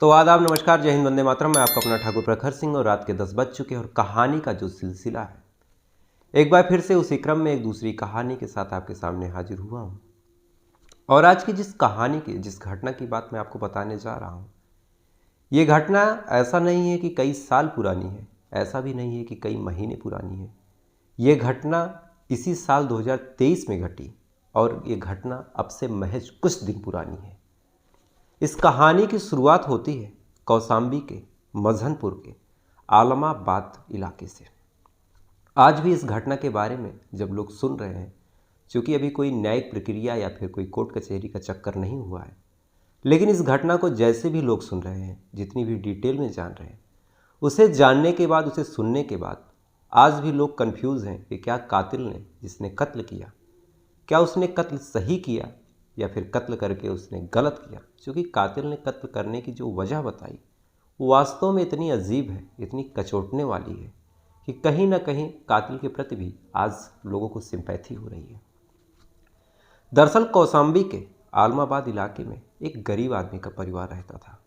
तो आदाब, नमस्कार, जय हिंद, वंदे मातरम। मैं आपका अपना ठाकुर प्रखर सिंह और रात के 10 बज चुके हैं और कहानी का जो सिलसिला है एक बार फिर से उसी क्रम में एक दूसरी कहानी के साथ आपके सामने हाजिर हुआ हूँ। और आज की जिस घटना की बात मैं आपको बताने जा रहा हूँ, ये घटना ऐसा नहीं है कि कई साल पुरानी है, ऐसा भी नहीं है कि कई महीने पुरानी है। ये घटना इसी साल 2023 में घटी और ये घटना अब से महज कुछ दिन पुरानी है। इस कहानी की शुरुआत होती है कौशाम्बी के मजहनपुर के आलमाबाद इलाके से। आज भी इस घटना के बारे में जब लोग सुन रहे हैं, चूँकि अभी कोई न्यायिक प्रक्रिया या फिर कोई कोर्ट कचहरी का चक्कर नहीं हुआ है, लेकिन इस घटना को जैसे भी लोग सुन रहे हैं, जितनी भी डिटेल में जान रहे हैं, उसे जानने के बाद, उसे सुनने के बाद आज भी लोग कंफ्यूज हैं कि क्या कातिल ने, जिसने कत्ल किया, क्या उसने कत्ल सही किया या फिर कत्ल करके उसने गलत किया। क्योंकि कातिल ने कत्ल करने की जो वजह बताई वो वास्तव में इतनी अजीब है, इतनी कचोटने वाली है कि कहीं ना कहीं कातिल के प्रति भी आज लोगों को सिंपैथी हो रही है। दरअसल कौशाम्बी के आलमाबाद इलाके में एक गरीब आदमी का परिवार रहता था।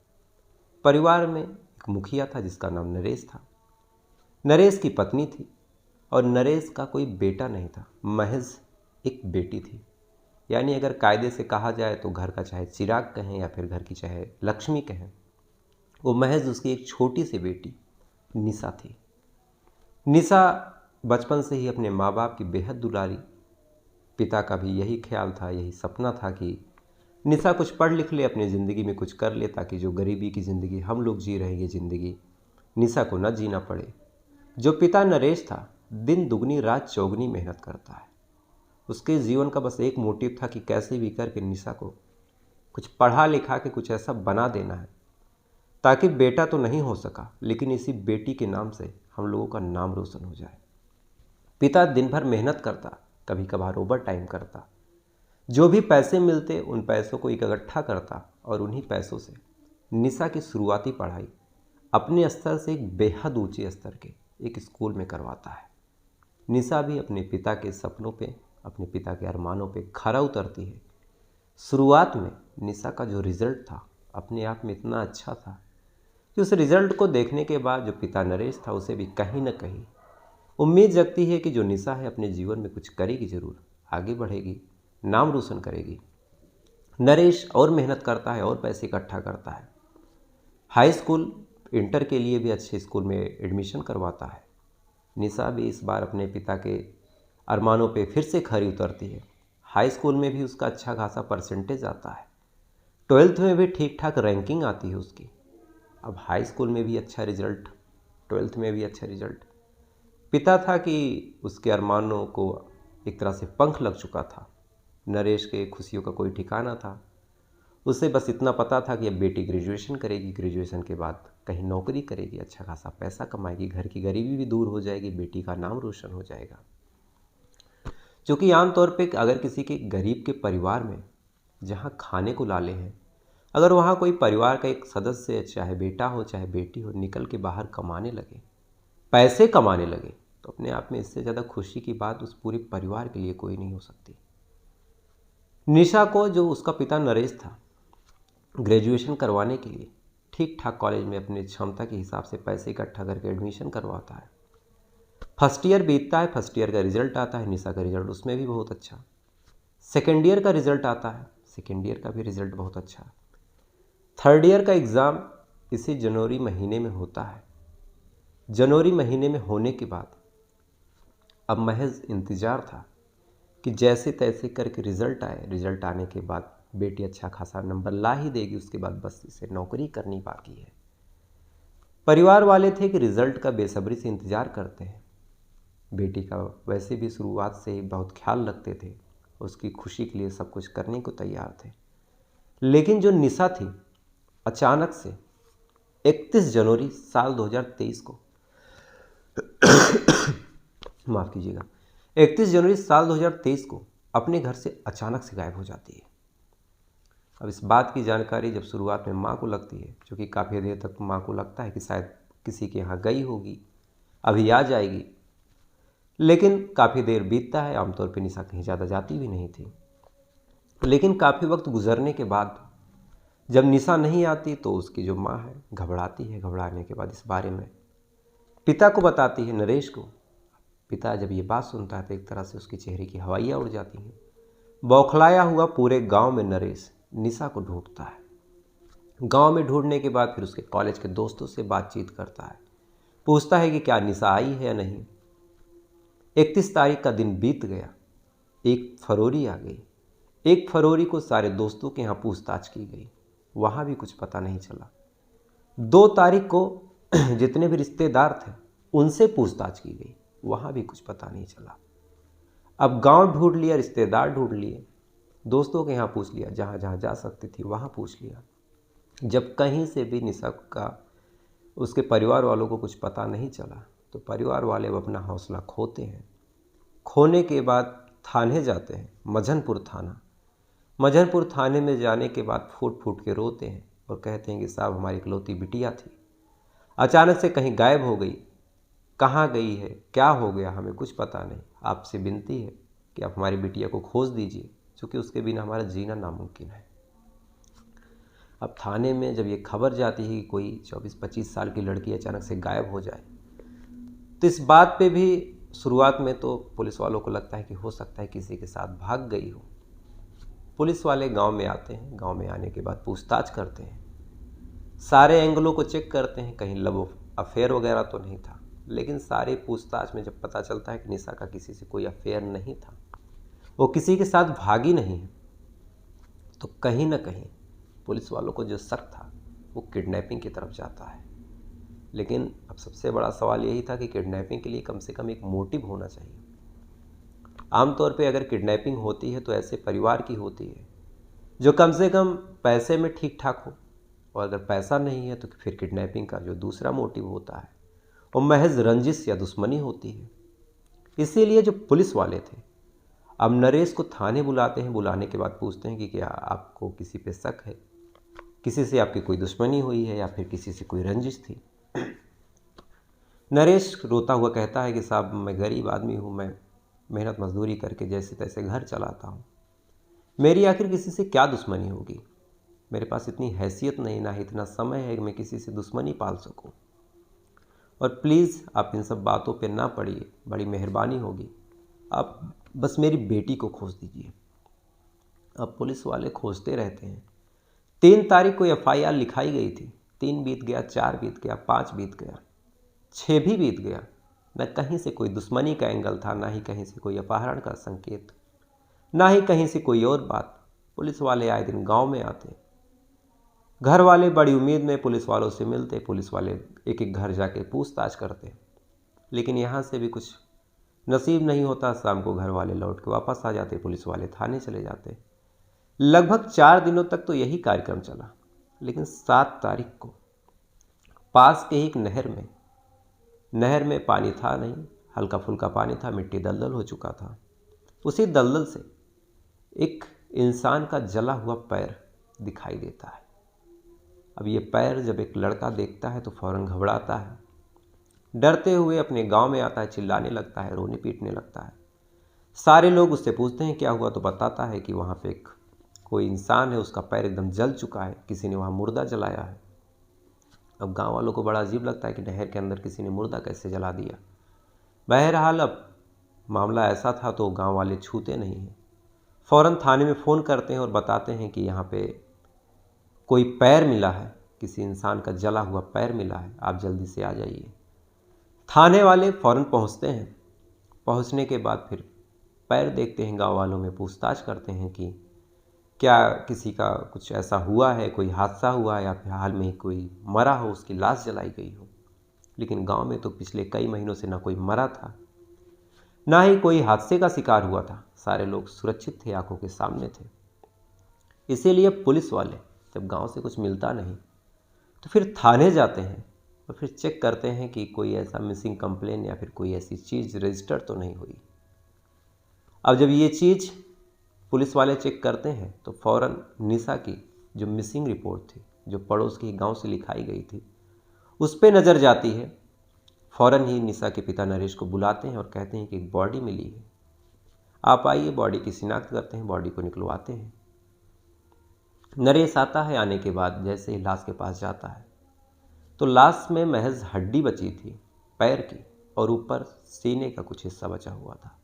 परिवार में एक मुखिया था जिसका नाम नरेश था। नरेश की पत्नी थी और नरेश का कोई बेटा नहीं था, महज एक बेटी थी। यानी अगर कायदे से कहा जाए तो घर का चाहे चिराग कहें या फिर घर की चाहे लक्ष्मी कहें, वो महज उसकी एक छोटी सी बेटी निशा थी। निशा बचपन से ही अपने माँ बाप की बेहद दुलारी। पिता का भी यही ख्याल था, यही सपना था कि निशा कुछ पढ़ लिख ले, अपनी ज़िंदगी में कुछ कर ले, ताकि जो गरीबी की ज़िंदगी हम लोग जी रहे हैं ये ज़िंदगी निशा को न जीना पड़े। जो पिता नरेश था, दिन दुगनी रात चौगनी मेहनत करता है। उसके जीवन का बस एक मोटिव था कि कैसे भी करके निशा को कुछ पढ़ा लिखा के कुछ ऐसा बना देना है ताकि बेटा तो नहीं हो सका, लेकिन इसी बेटी के नाम से हम लोगों का नाम रोशन हो जाए। पिता दिन भर मेहनत करता, कभी कभार ओवर टाइम करता, जो भी पैसे मिलते उन पैसों को इकट्ठा करता और उन्हीं पैसों से निशा की शुरुआती पढ़ाई अपने स्तर से एक बेहद ऊंचे स्तर के एक स्कूल में करवाता है। निशा भी अपने पिता के सपनों पे, अपने पिता के अरमानों पे खरा उतरती है। शुरुआत में निशा का जो रिज़ल्ट था अपने आप में इतना अच्छा था कि उस रिज़ल्ट को देखने के बाद जो पिता नरेश था उसे भी कहीं ना कहीं उम्मीद जगती है कि जो निशा है अपने जीवन में कुछ करेगी, ज़रूर आगे बढ़ेगी, नाम रोशन करेगी। नरेश और मेहनत करता है और पैसे इकट्ठा करता है। हाई स्कूल, इंटर के लिए भी अच्छे स्कूल में एडमिशन करवाता है। निशा भी इस बार अपने पिता के अरमानों पे फिर से खरी उतरती है। हाई स्कूल में भी उसका अच्छा खासा परसेंटेज आता है, 12th में भी ठीक ठाक रैंकिंग आती है उसकी। अब हाई स्कूल में भी अच्छा रिजल्ट, 12th में भी अच्छा रिजल्ट। पिता था कि उसके अरमानों को एक तरह से पंख लग चुका था। नरेश के खुशियों का कोई ठिकाना था। उसे बस इतना पता था कि अब बेटी ग्रेजुएशन करेगी, ग्रेजुएशन के बाद कहीं नौकरी करेगी, अच्छा खासा पैसा कमाएगी, घर की गरीबी भी दूर हो जाएगी, बेटी का नाम रोशन हो जाएगा। क्योंकि आमतौर पे अगर किसी के गरीब के परिवार में जहाँ खाने को लाले हैं, अगर वहाँ कोई परिवार का एक सदस्य, चाहे बेटा हो चाहे बेटी हो, निकल के बाहर कमाने लगे, पैसे कमाने लगे, तो अपने आप में इससे ज़्यादा खुशी की बात उस पूरे परिवार के लिए कोई नहीं हो सकती। निशा को, जो उसका पिता नरेश था, ग्रेजुएशन करवाने के लिए ठीक ठाक कॉलेज में अपनी क्षमता के हिसाब से पैसे इकट्ठा करके एडमिशन करवाता है। फर्स्ट ईयर बीतता है, फर्स्ट ईयर का रिजल्ट आता है, निशा का रिजल्ट उसमें भी बहुत अच्छा। सेकेंड ईयर का रिजल्ट आता है, सेकेंड ईयर का भी रिजल्ट बहुत अच्छा। थर्ड ईयर का एग्ज़ाम इसी जनवरी महीने में होता है। जनवरी महीने में होने के बाद अब महज इंतज़ार था कि जैसे तैसे करके रिज़ल्ट आए। रिज़ल्ट आने के बाद बेटी अच्छा खासा नंबर ला ही देगी, उसके बाद बस इसे नौकरी करनी बाकी है। परिवार वाले थे कि रिज़ल्ट का बेसब्री से इंतज़ार करते हैं। बेटी का वैसे भी शुरुआत से ही बहुत ख्याल रखते थे, उसकी खुशी के लिए सब कुछ करने को तैयार थे। लेकिन जो निशा थी, अचानक से 31 जनवरी साल 2023 को माफ़ कीजिएगा, 31 जनवरी साल 2023 को अपने घर से अचानक से गायब हो जाती है। अब इस बात की जानकारी जब शुरुआत में माँ को लगती है, क्योंकि काफ़ी देर तक माँ को लगता है कि शायद किसी के यहाँ गई होगी, अभी आ जाएगी, लेकिन काफ़ी देर बीतता है। आमतौर पे निशा कहीं ज़्यादा जाती भी नहीं थी, लेकिन काफ़ी वक्त गुजरने के बाद जब निशा नहीं आती तो उसकी जो माँ है घबराती है। घबराने के बाद इस बारे में पिता को बताती है, नरेश को। पिता जब ये बात सुनता है तो एक तरह से उसके चेहरे की हवाइयाँ उड़ जाती हैं। बौखलाया हुआ पूरे गांव में नरेश निशा को ढूंढता है। गांव में ढूंढने के बाद फिर उसके कॉलेज के दोस्तों से बातचीत करता है, पूछता है कि क्या निशा आई है या नहीं। 31 तारीख का दिन बीत गया, 1 फरवरी आ गई। 1 फरवरी को सारे दोस्तों के यहाँ पूछताछ की गई, वहाँ भी कुछ पता नहीं चला। 2 तारीख को जितने भी रिश्तेदार थे उनसे पूछताछ की गई, वहाँ भी कुछ पता नहीं चला। अब गांव ढूंढ लिया, रिश्तेदार ढूंढ लिए, दोस्तों के यहाँ पूछ लिया, जहाँ जहाँ जा सकती थी वहाँ पूछ लिया। जब कहीं से भी निशा का उसके परिवार वालों को कुछ पता नहीं चला तो परिवार वाले अब अपना हौसला खोते हैं। खोने के बाद थाने जाते हैं, मझनपुर थाना। मझनपुर थाने में जाने के बाद फूट फूट के रोते हैं और कहते हैं कि साहब हमारी इकलौती बिटिया थी, अचानक से कहीं गायब हो गई। कहाँ गई है, क्या हो गया, हमें कुछ पता नहीं। आपसे विनती है कि आप हमारी बिटिया को खोज दीजिए, क्योंकि उसके बिना हमारा जीना नामुमकिन है। अब थाने में जब ये खबर जाती है कि कोई 24-25 साल की लड़की अचानक से गायब हो जाए तो इस बात पे भी शुरुआत में तो पुलिस वालों को लगता है कि हो सकता है किसी के साथ भाग गई हो। पुलिस वाले गांव में आते हैं, गांव में आने के बाद पूछताछ करते हैं, सारे एंगलों को चेक करते हैं, कहीं लव अफेयर वगैरह तो नहीं था। लेकिन सारी पूछताछ में जब पता चलता है कि निशा का किसी से कोई अफेयर नहीं था, वो किसी के साथ भागी नहीं है, तो कहीं ना कहीं पुलिस वालों को जो शक था वो किडनैपिंग की तरफ जाता है। लेकिन अब सबसे बड़ा सवाल यही था कि किडनैपिंग के लिए कम से कम एक मोटिव होना चाहिए। आमतौर पे अगर किडनैपिंग होती है तो ऐसे परिवार की होती है जो कम से कम पैसे में ठीक ठाक हो, और अगर पैसा नहीं है तो फिर किडनैपिंग का जो दूसरा मोटिव होता है वो महज रंजिश या दुश्मनी होती है। इसीलिए जो पुलिस वाले थे अब नरेश को थाने बुलाते हैं। बुलाने के बाद पूछते हैं कि क्या आपको किसी पे शक है, किसी से आपकी कोई दुश्मनी हुई है या फिर किसी से कोई रंजिश थी। नरेश रोता हुआ कहता है कि साहब मैं गरीब आदमी हूँ, मैं मेहनत मजदूरी करके जैसे तैसे घर चलाता हूँ, मेरी आखिर किसी से क्या दुश्मनी होगी। मेरे पास इतनी हैसियत नहीं, ना ही इतना समय है कि मैं किसी से दुश्मनी पाल सकूँ। और प्लीज़ आप इन सब बातों पे ना पड़िए, बड़ी मेहरबानी होगी, आप बस मेरी बेटी को खोज दीजिए। अब पुलिस वाले खोजते रहते हैं। 3 तारीख को FIR लिखाई गई थी, 3 बीत गया, 4 बीत गया, 5 बीत गया, 6 भी बीत गया। न कहीं से कोई दुश्मनी का एंगल था, ना ही कहीं से कोई अपहरण का संकेत, ना ही कहीं से कोई और बात। पुलिस वाले आए दिन गांव में आते, घर वाले बड़ी उम्मीद में पुलिस वालों से मिलते, पुलिस वाले एक एक घर जाके पूछताछ करते, लेकिन यहाँ से भी कुछ नसीब नहीं होता। शाम को घर वाले लौट के वापस आ जाते, पुलिस वाले थाने चले जाते। लगभग 4 दिनों तक तो यही कार्यक्रम चला। लेकिन 7 तारीख को पास के ही एक नहर में पानी था नहीं, हल्का फुल्का पानी था, मिट्टी दलदल हो चुका था। उसी दलदल से एक इंसान का जला हुआ पैर दिखाई देता है। अब ये पैर जब एक लड़का देखता है तो फौरन घबराता है, डरते हुए अपने गांव में आता है, चिल्लाने लगता है, रोने पीटने लगता है। सारे लोग उससे पूछते हैं क्या हुआ, तो बताता है कि वहाँ पे एक कोई इंसान है, उसका पैर एकदम जल चुका है, किसी ने वहाँ मुर्दा जलाया है। अब गांव वालों को बड़ा अजीब लगता है कि नहर के अंदर किसी ने मुर्दा कैसे जला दिया। बहरहाल अब मामला ऐसा था तो गांव वाले छूते नहीं हैं, फ़ौरन थाने में फ़ोन करते हैं और बताते हैं कि यहाँ पे कोई पैर मिला है, किसी इंसान का जला हुआ पैर मिला है, आप जल्दी से आ जाइए। थाने वाले फ़ौरन पहुँचते हैं। पहुँचने के बाद फिर पैर देखते हैं, गांव वालों में पूछताछ करते हैं कि क्या किसी का कुछ ऐसा हुआ है, कोई हादसा हुआ है या फिर हाल में ही कोई मरा हो, उसकी लाश जलाई गई हो। लेकिन गांव में तो पिछले कई महीनों से ना कोई मरा था, ना ही कोई हादसे का शिकार हुआ था। सारे लोग सुरक्षित थे, आंखों के सामने थे। इसीलिए पुलिस वाले जब गांव से कुछ मिलता नहीं तो फिर थाने जाते हैं और फिर चेक करते हैं कि कोई ऐसा मिसिंग कंप्लेन या फिर कोई ऐसी चीज़ रजिस्टर तो नहीं हुई। अब जब ये चीज़ पुलिस वाले चेक करते हैं तो फ़ौरन निशा की जो मिसिंग रिपोर्ट थी, जो पड़ोस के गांव से लिखाई गई थी, उस पर नज़र जाती है। फ़ौरन ही निशा के पिता नरेश को बुलाते हैं और कहते हैं कि एक बॉडी मिली है, आप आइए, बॉडी की शिनाख्त करते हैं, बॉडी को निकलवाते हैं। नरेश आता है। आने के बाद जैसे ही लाश के पास जाता है तो लाश में महज हड्डी बची थी पैर की, और ऊपर सीने का कुछ हिस्सा बचा हुआ था।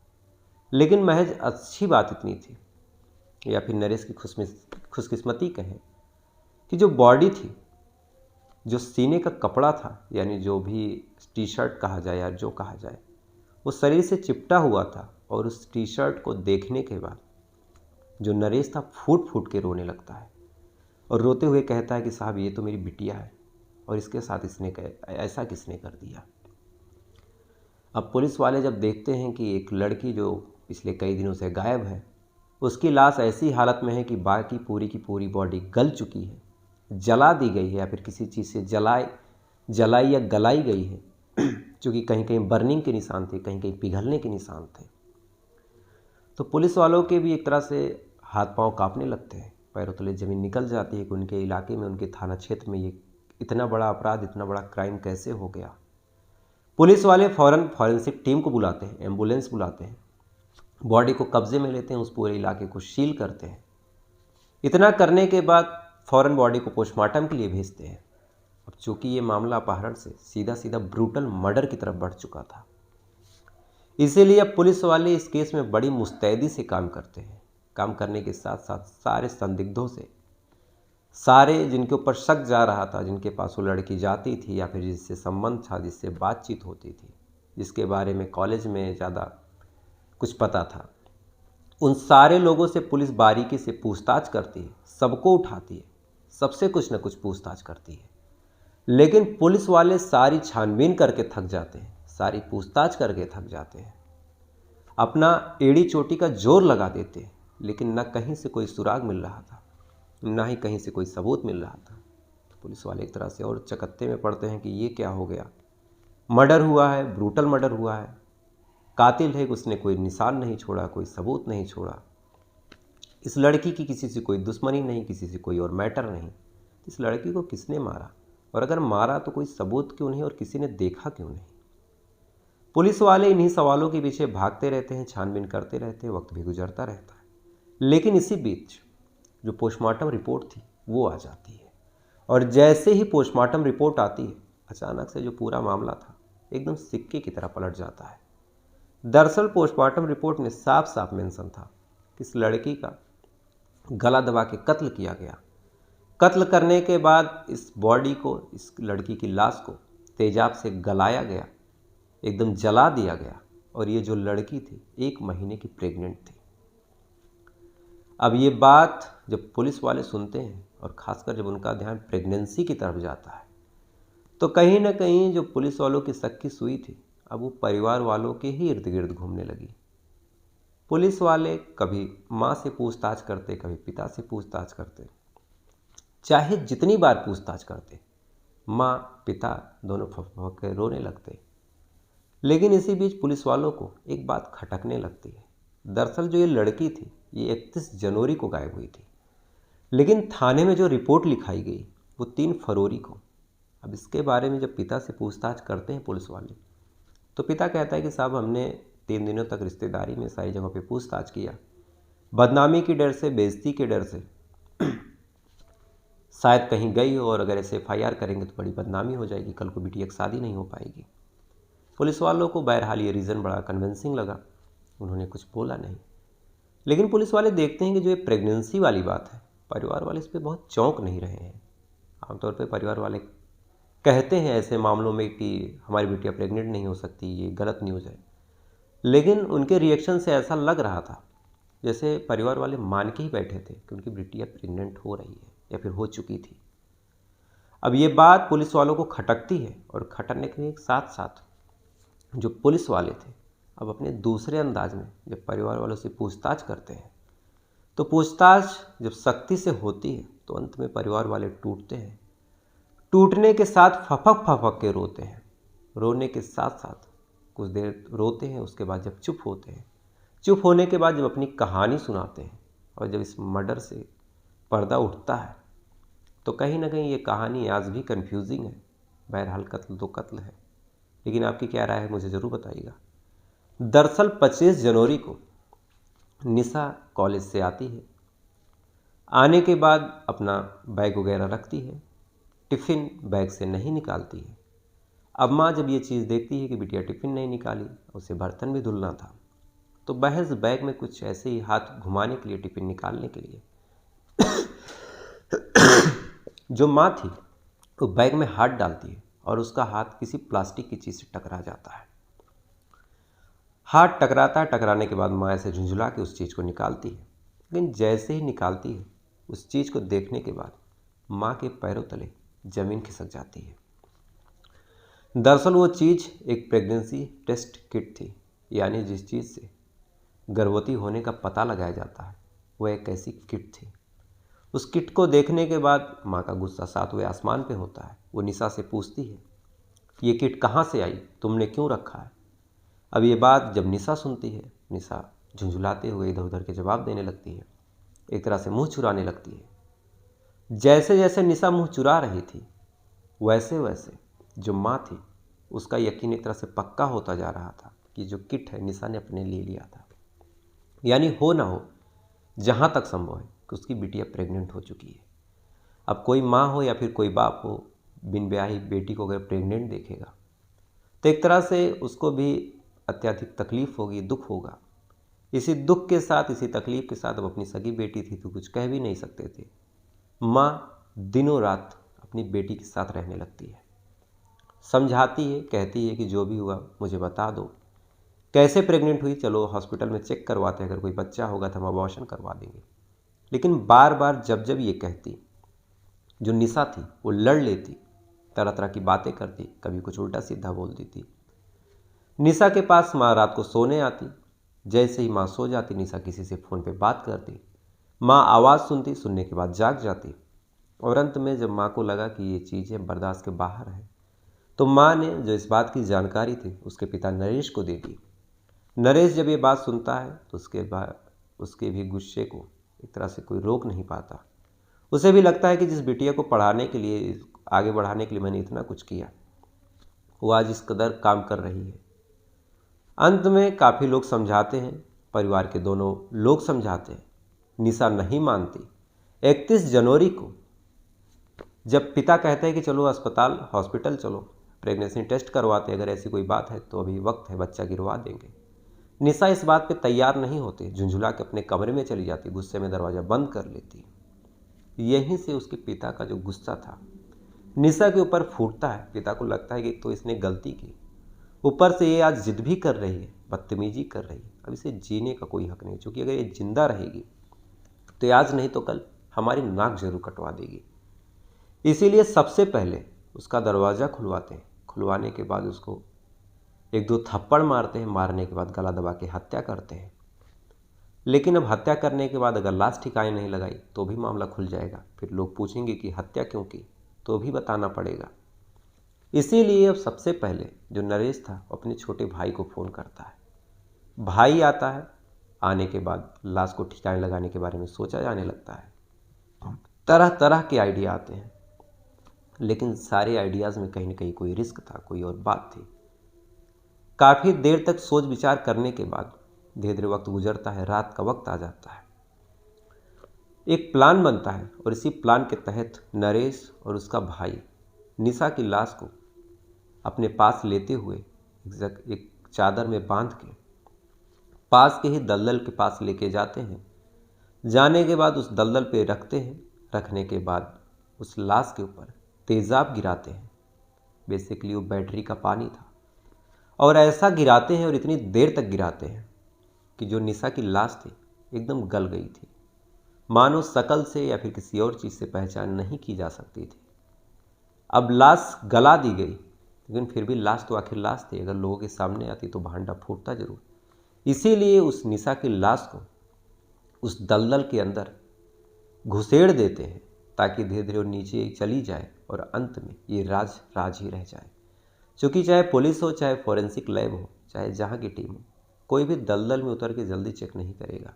लेकिन महज अच्छी बात इतनी थी, या फिर नरेश की खुशकिस्मती कहें, कि जो बॉडी थी, जो सीने का कपड़ा था, यानी जो भी टी शर्ट कहा जाए या जो कहा जाए, वो शरीर से चिपटा हुआ था। और उस टी शर्ट को देखने के बाद जो नरेश था फूट फूट के रोने लगता है और रोते हुए कहता है कि साहब ये तो मेरी बिटिया है और इसके साथ ऐसा किसने कर दिया। अब पुलिस वाले जब देखते हैं कि एक लड़की जो पिछले कई दिनों से गायब है, उसकी लाश ऐसी हालत में है कि बाकी पूरी की पूरी बॉडी गल चुकी है, जला दी गई है या फिर किसी चीज़ से जलाई या गलाई गई है, क्योंकि कहीं कहीं बर्निंग के निशान थे, कहीं कहीं पिघलने के निशान थे। तो पुलिस वालों के भी एक तरह से हाथ पांव कांपने लगते हैं, पैरों तले ज़मीन निकल जाती है कि उनके इलाके में, उनके थाना क्षेत्र में ये इतना बड़ा अपराध, इतना बड़ा क्राइम कैसे हो गया। पुलिस वाले फ़ौरन फॉरेंसिक टीम को बुलाते हैं, एम्बुलेंस बुलाते हैं, बॉडी को कब्जे में लेते हैं, उस पूरे इलाके को सील करते हैं। इतना करने के बाद फ़ौरन बॉडी को पोस्टमार्टम के लिए भेजते हैं। अब चूँकि ये मामला अपहरण से सीधा सीधा ब्रूटल मर्डर की तरफ बढ़ चुका था, इसीलिए अब पुलिस वाले इस केस में बड़ी मुस्तैदी से काम करते हैं। काम करने के साथ साथ सारे संदिग्धों से, सारे जिनके ऊपर शक जा रहा था, जिनके पास वो लड़की जाती थी या फिर जिससे संबंध था, जिससे बातचीत होती थी, जिसके बारे में कॉलेज में ज़्यादा कुछ पता था, उन सारे लोगों से पुलिस बारीकी से पूछताछ करती है, सबको उठाती है, सबसे कुछ न कुछ पूछताछ करती है। लेकिन पुलिस वाले सारी छानबीन करके थक जाते हैं, सारी पूछताछ करके थक जाते हैं, अपना एड़ी चोटी का जोर लगा देते हैं, लेकिन न कहीं से कोई सुराग मिल रहा था, ना ही कहीं से कोई सबूत मिल रहा था। तो पुलिस वाले एक तरह से और चकत्ते में पड़ते हैं कि ये क्या हो गया। मर्डर हुआ है, ब्रूटल मर्डर हुआ है, कातिल है, उसने कोई निशान नहीं छोड़ा, कोई सबूत नहीं छोड़ा। इस लड़की की किसी से कोई दुश्मनी नहीं, किसी से कोई और मैटर नहीं। इस लड़की को किसने मारा, और अगर मारा तो कोई सबूत क्यों नहीं और किसी ने देखा क्यों नहीं। पुलिस वाले इन्हीं सवालों के पीछे भागते रहते हैं, छानबीन करते रहते हैं, वक्त भी गुजरता रहता है। लेकिन इसी बीच जो पोस्टमार्टम रिपोर्ट थी वो आ जाती है, और जैसे ही पोस्टमार्टम रिपोर्ट आती है, अचानक से जो पूरा मामला था एकदम सिक्के की तरह पलट जाता है। दरअसल पोस्टमार्टम रिपोर्ट में साफ साफ मेंशन था कि इस लड़की का गला दबा के कत्ल किया गया। कत्ल करने के बाद इस बॉडी को, इस लड़की की लाश को तेजाब से गलाया गया, एकदम जला दिया गया, और ये जो लड़की थी 1 महीने की प्रेग्नेंट थी। अब ये बात जब पुलिस वाले सुनते हैं, और ख़ासकर जब उनका ध्यान प्रेगनेंसी की तरफ जाता है, तो कहीं ना कहीं जो पुलिस वालों की शक की सुई थी, अब वो परिवार वालों के ही इर्द गिर्द घूमने लगी। पुलिस वाले कभी माँ से पूछताछ करते, कभी पिता से पूछताछ करते, चाहे जितनी बार पूछताछ करते, माँ पिता दोनों फक के रोने लगते। लेकिन इसी बीच पुलिस वालों को एक बात खटकने लगती है। दरअसल जो ये लड़की थी, ये 31 जनवरी को गायब हुई थी, लेकिन थाने में जो रिपोर्ट लिखाई गई वो 3 फरवरी को। अब इसके बारे में जब पिता से पूछताछ करते हैं पुलिस वाले, तो पिता कहता है कि साहब हमने 3 दिनों तक रिश्तेदारी में सारी जगहों पे पूछताछ किया, बदनामी की डर से, बेइज्जती के डर से, शायद कहीं गई हो और अगर ऐसे FIR करेंगे तो बड़ी बदनामी हो जाएगी, कल को बिटिया की शादी नहीं हो पाएगी। पुलिस वालों को बहरहाल ये रीज़न बड़ा कन्विंसिंग लगा, उन्होंने कुछ बोला नहीं। लेकिन पुलिस वाले देखते हैं कि जो ये प्रेगनेंसी वाली बात है, परिवार वाले इस पर बहुत चौंक नहीं रहे हैं। आमतौर पर परिवार वाले कहते हैं ऐसे मामलों में कि हमारी बिटिया प्रेग्नेंट नहीं हो सकती, ये गलत न्यूज़ है। लेकिन उनके रिएक्शन से ऐसा लग रहा था जैसे परिवार वाले मान के ही बैठे थे कि उनकी बिटिया प्रेग्नेंट हो रही है या फिर हो चुकी थी। अब ये बात पुलिस वालों को खटकती है, और खटकने के साथ साथ जो पुलिस वाले थे अब अपने दूसरे अंदाज में जब परिवार वालों से पूछताछ करते हैं, तो पूछताछ जब सख्ती से होती है तो अंत में परिवार वाले टूटते हैं। टूटने के साथ फपक फपक के रोते हैं, रोने के साथ साथ कुछ देर रोते हैं, उसके बाद जब चुप होते हैं, चुप होने के बाद जब अपनी कहानी सुनाते हैं, और जब इस मर्डर से पर्दा उठता है, तो कहीं ना कहीं ये कहानी आज भी कंफ्यूजिंग है। बहरहाल कत्ल तो कत्ल है, लेकिन आपकी क्या राय है मुझे ज़रूर बताइएगा। दरअसल 25 जनवरी को निशा कॉलेज से आती है, आने के बाद अपना बैग वगैरह रखती है, टिफ़िन बैग से नहीं निकालती है। अब माँ जब ये चीज़ देखती है कि बिटिया टिफ़िन नहीं निकाली, उसे बर्तन भी धुलना था, तो महज बैग में कुछ ऐसे ही हाथ घुमाने के लिए, टिफ़िन निकालने के लिए जो माँ थी वो बैग में हाथ डालती है और उसका हाथ किसी प्लास्टिक की चीज़ से टकरा जाता है। हाथ टकराता है, टकराने के बाद माँ ऐसे झुंझुला के उस चीज़ को निकालती है, लेकिन जैसे ही निकालती है उस चीज़ को देखने के बाद माँ के पैरों तले ज़मीन खिसक जाती है। दरअसल वो चीज़ एक प्रेगनेंसी टेस्ट किट थी, यानी जिस चीज़ से गर्भवती होने का पता लगाया जाता है वह एक ऐसी किट थी। उस किट को देखने के बाद माँ का गुस्सा सातवें आसमान पे होता है। वो निशा से पूछती है, ये किट कहाँ से आई, तुमने क्यों रखा है? अब ये बात जब निशा सुनती है, निशा झुंझुलाते हुए इधर उधर के जवाब देने लगती है, एक तरह से मुंह चुराने लगती है। जैसे जैसे निशा मुंह चुरा रही थी वैसे वैसे जो माँ थी उसका यकीन एक तरह से पक्का होता जा रहा था कि जो किट है निशा ने अपने लिए लिया था। यानी हो ना हो, जहाँ तक संभव है कि उसकी बिटिया प्रेग्नेंट हो चुकी है। अब कोई माँ हो या फिर कोई बाप हो, बिन ब्याही बेटी को अगर प्रेग्नेंट देखेगा तो एक तरह से उसको भी अत्यधिक तकलीफ होगी, दुख होगा। इसी दुख के साथ, इसी तकलीफ के साथ अब अपनी सगी बेटी थी तो कुछ कह भी नहीं सकते थे। माँ दिनों रात अपनी बेटी के साथ रहने लगती है, समझाती है, कहती है कि जो भी हुआ मुझे बता दो, कैसे प्रेग्नेंट हुई, चलो हॉस्पिटल में चेक करवाते हैं, अगर कोई बच्चा होगा तो हम अबॉर्शन करवा देंगे। लेकिन बार बार जब जब ये कहती, जो निशा थी वो लड़ लेती, तरह तरह की बातें करती, कभी कुछ उल्टा सीधा बोल देती। निशा के पास माँ रात को सोने आती, जैसे ही माँ सो जाती निशा किसी से फ़ोन पे बात करती। माँ आवाज़ सुनती, सुनने के बाद जाग जाती, और अंत में जब माँ को लगा कि ये चीज़ें बर्दाश्त के बाहर है तो माँ ने जो इस बात की जानकारी थी उसके पिता नरेश को दे दी। नरेश जब ये बात सुनता है तो उसके बाद उसके भी गुस्से को एक तरह से कोई रोक नहीं पाता। उसे भी लगता है कि जिस बिटिया को पढ़ाने के लिए, आगे बढ़ाने के लिए मैंने इतना कुछ किया, वो आज इस कदर काम कर रही है। अंत में काफ़ी लोग समझाते हैं, परिवार के दोनों लोग समझाते हैं, निशा नहीं मानती। 31 जनवरी को जब पिता कहते हैं कि चलो अस्पताल, हॉस्पिटल चलो, प्रेगनेंसी टेस्ट करवाते, अगर ऐसी कोई बात है तो अभी वक्त है, बच्चा गिरवा देंगे, निशा इस बात पे तैयार नहीं होती, झुंझुला के अपने कमरे में चली जाती, गुस्से में दरवाज़ा बंद कर लेती। यहीं से उसके पिता का जो गुस्सा था निशा के ऊपर फूटता है। पिता को लगता है कि तो इसने गलती की, ऊपर से ये आज जिद भी कर रही है, बदतमीजी कर रही है, अब इसे जीने का कोई हक नहीं, क्योंकि अगर ये जिंदा रहेगी तो आज नहीं तो कल हमारी नाक जरूर कटवा देगी। इसीलिए सबसे पहले उसका दरवाज़ा खुलवाते हैं, खुलवाने के बाद उसको एक दो थप्पड़ मारते हैं, मारने के बाद गला दबा के हत्या करते हैं। लेकिन अब हत्या करने के बाद अगर लाश ठिकाने नहीं लगाई तो भी मामला खुल जाएगा, फिर लोग पूछेंगे कि हत्या क्यों की, तो भी बताना पड़ेगा। इसीलिए अब सबसे पहले जो नरेश था अपने छोटे भाई को फ़ोन करता है। भाई आता है, आने के बाद लाश को ठिकाने लगाने के बारे में सोचा जाने लगता है। तरह तरह के आइडिया आते हैं, लेकिन सारे आइडियाज़ में कहीं ना कहीं कोई रिस्क था, कोई और बात थी। काफ़ी देर तक सोच विचार करने के बाद धीरे धीरे वक्त गुजरता है, रात का वक्त आ जाता है, एक प्लान बनता है, और इसी प्लान के तहत नरेश और उसका भाई निशा की लाश को अपने पास लेते हुए एक चादर में बांध के पास के ही दलदल के पास लेके जाते हैं। जाने के बाद उस दलदल पे रखते हैं, रखने के बाद उस लाश के ऊपर तेज़ाब गिराते हैं। बेसिकली वो बैटरी का पानी था, और ऐसा गिराते हैं और इतनी देर तक गिराते हैं कि जो निशा की लाश थी एकदम गल गई थी, मानो शकल से या फिर किसी और चीज़ से पहचान नहीं की जा सकती थी। अब लाश गला दी गई, लेकिन फिर भी लाश तो आखिर लाश थी, अगर लोगों के सामने आती तो भांडा फूटता जरूर। इसीलिए उस निशा की लाश को उस दलदल के अंदर घुसेड़ देते हैं, ताकि धीरे धीरे वो नीचे चली जाए और अंत में ये राज राज ही रह जाए। क्योंकि चाहे पुलिस हो, चाहे फॉरेंसिक लैब हो, चाहे जहाँ की टीम हो, कोई भी दलदल में उतर के जल्दी चेक नहीं करेगा।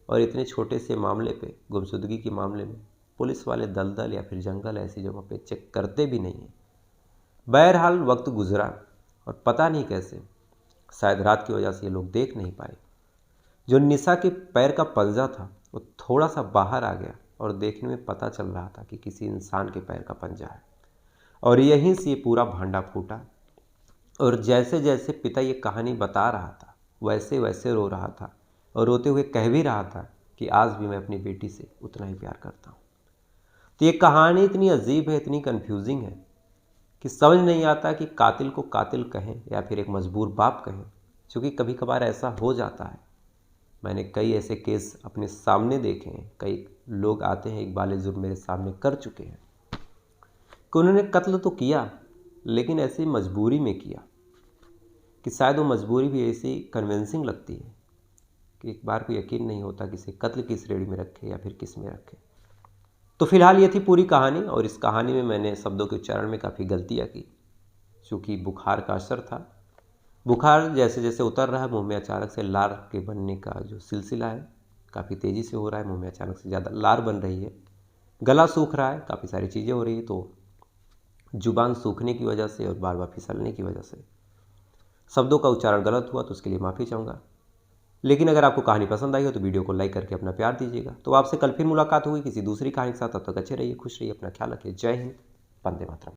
और इतने छोटे से मामले पे, गुमशुदगी के मामले में, पुलिस वाले दलदल या फिर जंगल ऐसी जगह पे चेक करते भी नहीं हैं। बहरहाल वक्त गुजरा और पता नहीं कैसे, शायद रात की वजह से ये लोग देख नहीं पाए, जो निशा के पैर का पंजा था वो थोड़ा सा बाहर आ गया और देखने में पता चल रहा था कि किसी इंसान के पैर का पंजा है। और यहीं से ये पूरा भांडा फूटा। और जैसे जैसे पिता ये कहानी बता रहा था वैसे वैसे रो रहा था, और रोते हुए कह भी रहा था कि आज भी मैं अपनी बेटी से उतना ही प्यार करता हूँ। तो ये कहानी इतनी अजीब है, इतनी कन्फ्यूजिंग है कि समझ नहीं आता कि कातिल को कातिल कहें या फिर एक मजबूर बाप कहें, क्योंकि कभी कभार ऐसा हो जाता है। मैंने कई ऐसे केस अपने सामने देखे हैं, कई लोग आते हैं इकबाल जुर्म मेरे सामने कर चुके हैं कि उन्होंने कत्ल तो किया लेकिन ऐसी मजबूरी में किया कि शायद वो मजबूरी भी ऐसी कन्विंसिंग लगती है कि एक बार को यकीन नहीं होता कि इसे कत्ल की श्रेणी में रखे या फिर किस में रखे। तो फिलहाल ये थी पूरी कहानी, और इस कहानी में मैंने शब्दों के उच्चारण में काफ़ी गलतियाँ की, चूँकि बुखार का असर था। बुखार जैसे जैसे उतर रहा है, मुंह में अचानक से लार के बनने का जो सिलसिला है काफ़ी तेज़ी से हो रहा है, मुंह में अचानक से ज़्यादा लार बन रही है, गला सूख रहा है, काफ़ी सारी चीज़ें हो रही है। तो जुबान सूखने की वजह से और बार बार फिसलने की वजह से शब्दों का उच्चारण गलत हुआ, तो उसके लिए माफ़ी चाहूँगा। लेकिन अगर आपको कहानी पसंद आई हो तो वीडियो को लाइक करके अपना प्यार दीजिएगा। तो आपसे कल फिर मुलाकात होगी किसी दूसरी कहानी के साथ। तब तक अच्छे रहिए, खुश रहिए, अपना ख्याल रखिए। जय हिंद, वंदे मातरम।